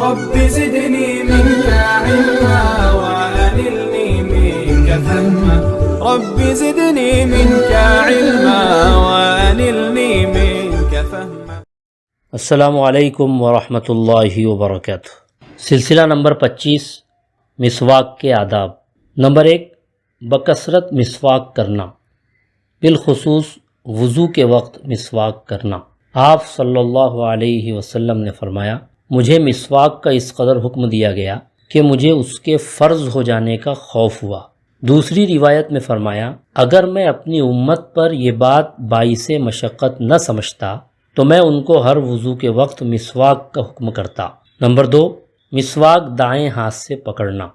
رب زدني منك علما وأنلني منك فهما رب زدني منك علما وأنلني منك فهما۔ السلام علیکم ورحمۃ اللہ وبرکاتہ۔ سلسلہ نمبر 25، مسواک کے آداب۔ نمبر 1، بکثرت مسواک کرنا، بالخصوص وضو کے وقت مسواک کرنا۔ آپ صلی اللہ علیہ وسلم نے فرمایا، مجھے مسواک کا اس قدر حکم دیا گیا کہ مجھے اس کے فرض ہو جانے کا خوف ہوا۔ دوسری روایت میں فرمایا، اگر میں اپنی امت پر یہ بات باعث مشقت نہ سمجھتا تو میں ان کو ہر وضو کے وقت مسواک کا حکم کرتا۔ نمبر 2، مسواک دائیں ہاتھ سے پکڑنا۔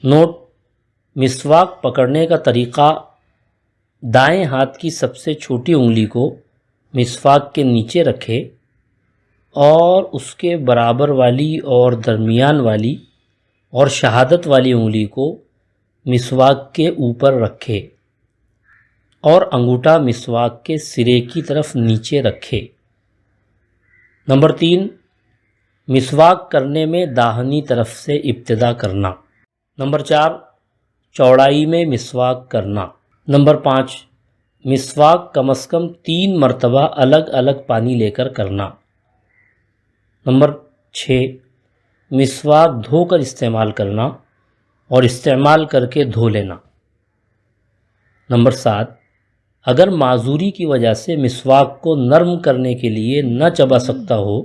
نوٹ: مسواک پکڑنے کا طریقہ: دائیں ہاتھ کی سب سے چھوٹی انگلی کو مسواک کے نیچے رکھے اور اس کے برابر والی اور درمیان والی اور شہادت والی انگلی کو مسواک کے اوپر رکھے اور انگوٹھا مسواک کے سرے کی طرف نیچے رکھے۔ نمبر 3، مسواک کرنے میں داہنی طرف سے ابتدا کرنا۔ نمبر 4، چوڑائی میں مسواک کرنا۔ نمبر 5، مسواک کم از کم 3 مرتبہ الگ الگ پانی لے کر کرنا۔ نمبر 6، مسواک دھو کر استعمال کرنا اور استعمال کر کے دھو لینا۔ نمبر 7، اگر معذوری کی وجہ سے مسواک کو نرم کرنے کے لیے نہ چبا سکتا ہو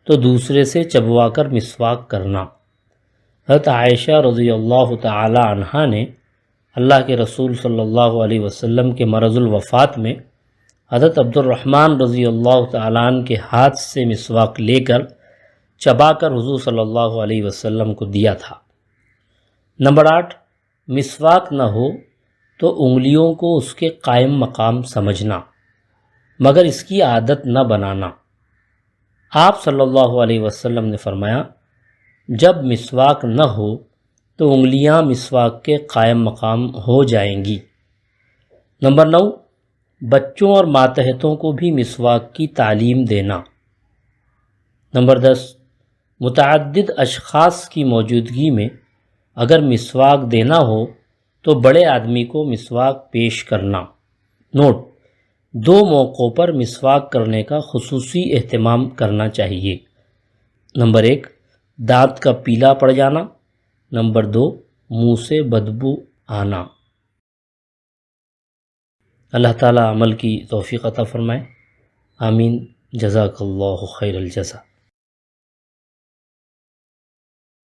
تو دوسرے سے چبوا کر مسواک کرنا۔ حضرت عائشہ رضی اللہ تعالی عنہا نے اللہ کے رسول صلی اللہ علیہ وسلم کے مرض الوفات میں حضرت عبد الرحمن رضی اللہ تعالیٰ عنہ کے ہاتھ سے مسواک لے کر چبا کر حضور صلی اللہ علیہ وسلم کو دیا تھا۔ نمبر 8، مسواک نہ ہو تو انگلیوں کو اس کے قائم مقام سمجھنا مگر اس کی عادت نہ بنانا۔ آپ صلی اللہ علیہ وسلم نے فرمایا، جب مسواک نہ ہو تو انگلیاں مسواک کے قائم مقام ہو جائیں گی۔ نمبر 9، بچوں اور ماتحتوں کو بھی مسواک کی تعلیم دینا۔ نمبر 10، متعدد اشخاص کی موجودگی میں اگر مسواک دینا ہو تو بڑے آدمی کو مسواک پیش کرنا۔ نوٹ: 2 موقعوں پر مسواک کرنے کا خصوصی اہتمام کرنا چاہیے۔ نمبر 1، دانت کا پیلا پڑ جانا۔ نمبر 2، منہ سے بدبو آنا۔ اللہ تعالیٰ عمل کی توفیق عطا فرمائے، آمین۔ جزاک اللہ خیر الجزا۔